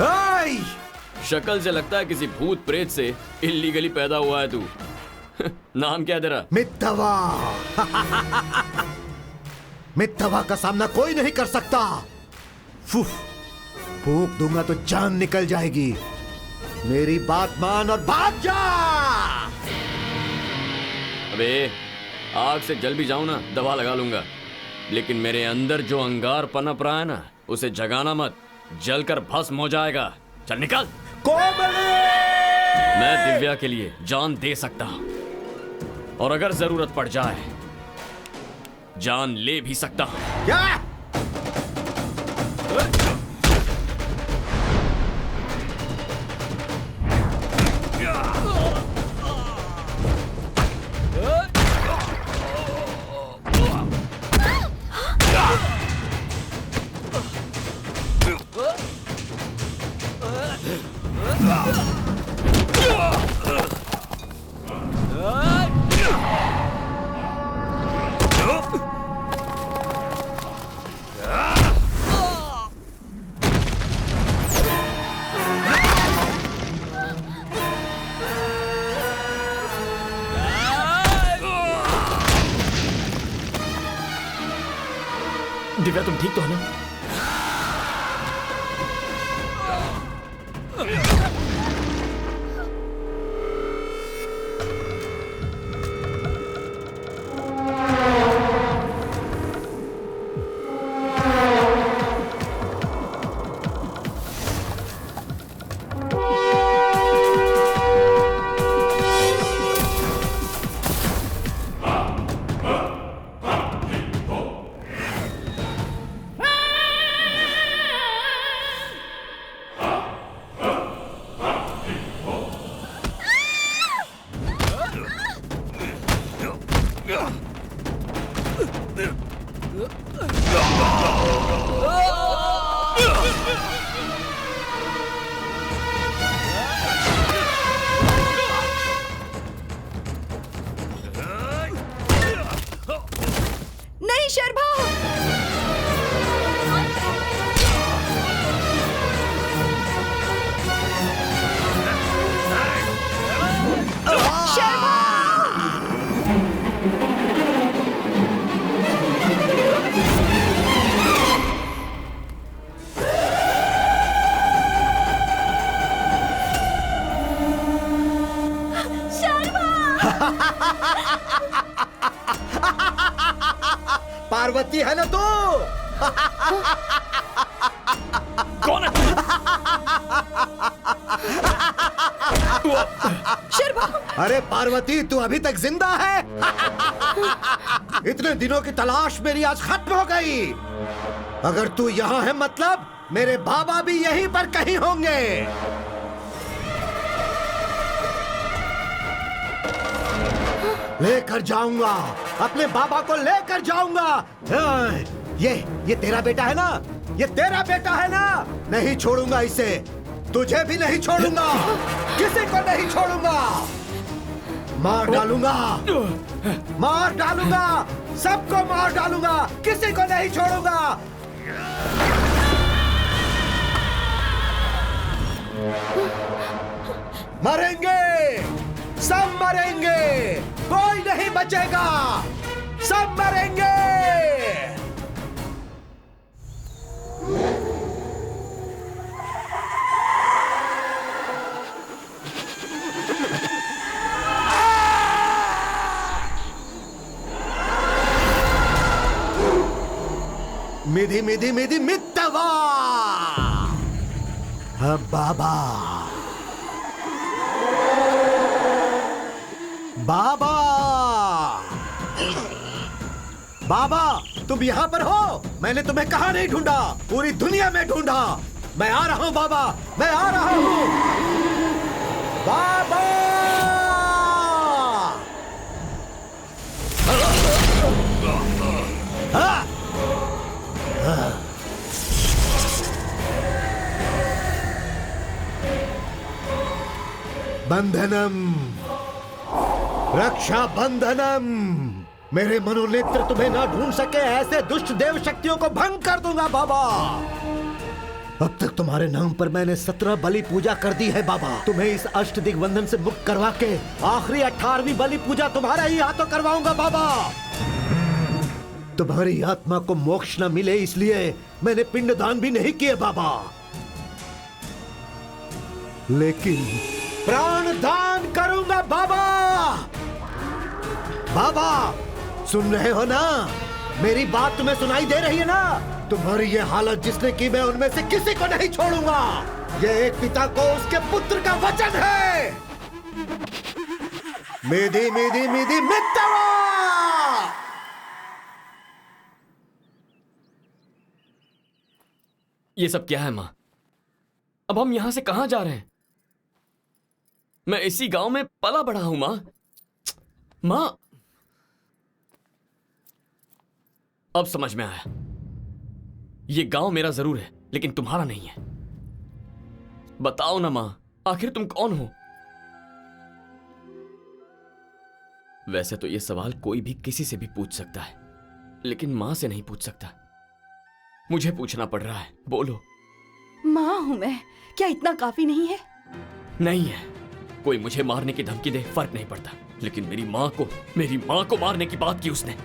आई! शक्ल से लगता है किसी भूत प्रेत से इल्लीगली पैदा हुआ है तू। नाम क्या है तेरा? मित्तवा। मित्तवा का सामना कोई नहीं कर सकता। फूंक दूंगा तो जान निकल जाएगी। मेरी बात मान और भाग जा। अबे आग से जल भी जाऊं ना दवा लगा लूंगा, लेकिन मेरे अंदर जो अंगार पनप रहा है ना उसे जगाना मत, जलकर भस्म हो जाएगा। चल निकल। कोमली! मैं दिव्या के लिए जान दे सकता हूं, और अगर जरूरत पड़ जाए जान ले भी सकता हूं। क्या? दिव्या तुम ठीक तो हो ना? नहीं शर्मा। पार्वती है ना तू? कौन है? शर्मा। अरे पार्वती तू अभी तक जिंदा है? इतने दिनों की तलाश मेरी आज खत्म हो गई। अगर तू यहाँ है मतलब मेरे बाबा भी यहीं पर कहीं होंगे। लेकर जाऊंगा, अपने बाबा को लेकर जाऊंगा। ये तेरा बेटा है ना? ये तेरा बेटा है ना? नहीं छोड़ूंगा इसे, तुझे भी नहीं छोड़ूंगा, किसी को नहीं छोड़ूंगा। मार डालूंगा, मार डालूंगा, सबको मार डालूंगा, किसी को नहीं छोड़ूंगा। मरेंगे, सब मरेंगे, कोई नहीं बचेगा, सब मरेंगे। मिधि मिधि मिधि मित्तवा। बाबा, बाबा, बाबा तुम यहाँ पर हो? मैंने तुम्हें कहाँ नहीं ढूंढा, पूरी दुनिया में ढूंढा। मैं आ रहा हूँ बाबा, मैं आ रहा हूँ बाबा। बंधनम, रक्षा बंधनम। मेरे मनोनेत्र तुम्हें ना ढूंढ सके ऐसे दुष्ट देव शक्तियों को भंग कर दूंगा बाबा। अब तक तुम्हारे नाम पर मैंने 17 बलि पूजा कर दी है बाबा। तुम्हें इस अष्ट दिग्बंधन से मुक्त करवा के आखिरी 18वीं बलि पूजा तुम्हारा ही हाथों करवाऊंगा बाबा। तुम्हारी आत्मा को मोक्ष न मिले इसलिए मैंने पिंडदान भी नहीं किए बाबा, लेकिन प्राण दान करूंगा बाबा। बाबा सुन रहे हो ना? मेरी बात तुम्हें सुनाई दे रही है ना? तुम्हारी ये हालत जिसने की, मैं उनमें से किसी को नहीं छोड़ूंगा। ये एक पिता को उसके पुत्र का वचन है। मेदी मेदी मेदी मित्तवा। ये सब क्या है माँ? अब हम यहां से कहां जा रहे हैं? मैं इसी गांव में पला बड़ा हूं माँ। माँ अब समझ में आया, ये गांव मेरा जरूर है लेकिन तुम्हारा नहीं है। बताओ ना मां, आखिर तुम कौन हो? वैसे तो ये सवाल कोई भी किसी से भी पूछ सकता है, लेकिन मां से नहीं पूछ सकता। मुझे पूछना पड़ रहा है, बोलो। माँ हूं मैं, क्या इतना काफी नहीं है? नहीं है। कोई मुझे मारने की धमकी दे फर्क नहीं पड़ता, लेकिन मेरी मां को मारने की बात की उसने,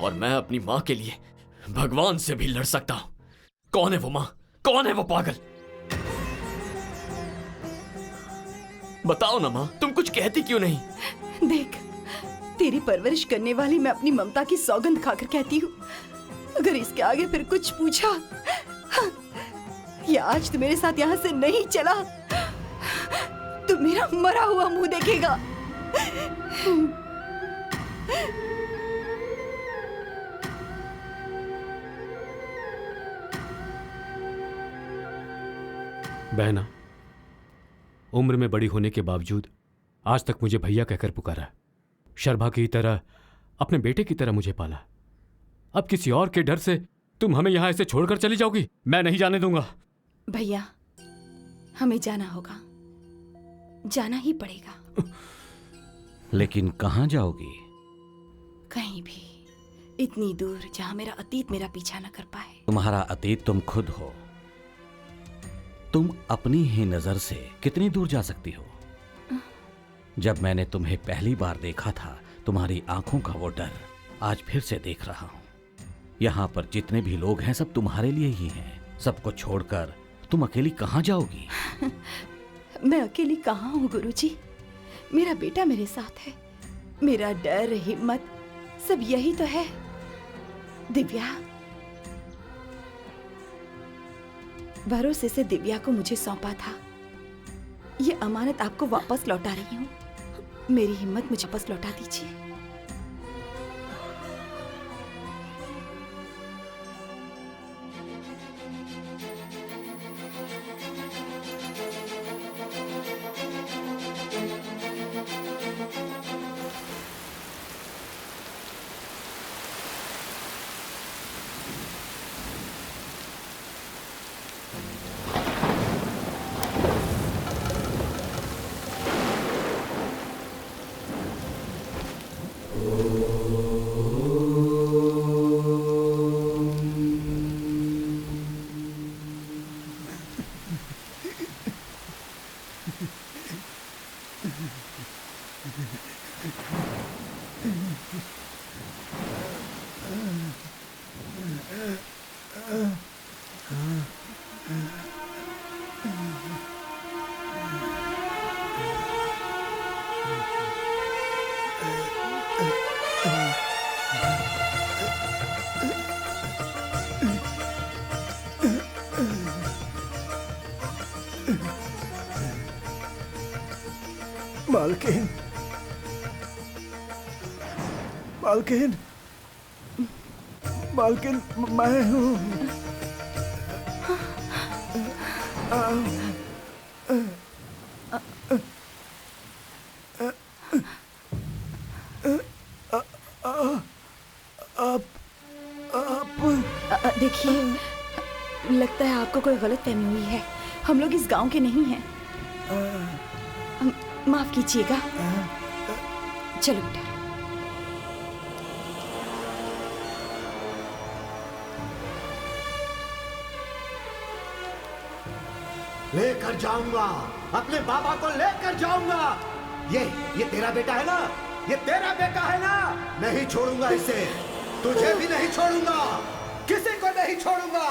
और मैं अपनी मां के लिए भगवान से भी लड़ सकता हूं। कौन है वो मां? कौन है वो पागल? बताओ ना मां, तुम कुछ कहती क्यों नहीं? देख, तेरी परवरिश करने वाली मैं अपनी ममता की सौगंध खाकर कहती हूँ, अगर इसके आगे फिर कुछ पूछा या आज तू मेरे साथ यहाँ से नहीं चला तो मेरा मरा हुआ मुंह देखेगा। बहना, उम्र में बड़ी होने के बावजूद आज तक मुझे भैया कहकर पुकारा। शर्भा की तरह, अपने बेटे की तरह मुझे पाला। अब किसी और के डर से तुम हमें यहां ऐसे छोड़कर चली जाओगी? मैं नहीं जाने दूंगा। भैया, हमें जाना होगा, जाना ही पड़ेगा। लेकिन कहां जाओगी? कहीं भी, इतनी दूर जहां मेरा अतीत मेरा पीछा न कर पाए। तुम्हारा अतीत तुम खुद हो। तुम अपनी ही नजर से कितनी दूर जा सकती हो? जब मैंने तुम्हें पहली बार देखा था, तुम्हारी आंखों का वो डर आज फिर से देख रहा हूं। यहां पर जितने भी लोग हैं सब तुम्हारे लिए ही हैं। सबको छोड़कर तुम अकेली कहां जाओगी? मैं अकेली कहां हूं गुरुजी? मेरा बेटा मेरे साथ है। मेरा डर, हिम्मत सब यही तो है। दिव्या, भरोसे से दिव्या को मुझे सौंपा था। ये अमानत आपको वापस लौटा रही हूँ। मेरी हिम्मत मुझे वापस लौटा दीजिए। मालकिन, मालकिन, मालकिन, मैं हूँ। देखिए, लगता है आपको कोई गलतफहमी हुई है। हम लोग इस गांव के नहीं हैं। माफ कीजिएगा। चलो बेटा। लेकर जाऊंगा, अपने बाबा को लेकर जाऊंगा। ये तेरा बेटा है ना, ये तेरा बेटा है ना, नहीं छोड़ूंगा इसे, तुझे भी नहीं छोड़ूंगा, किसी को नहीं छोड़ूंगा।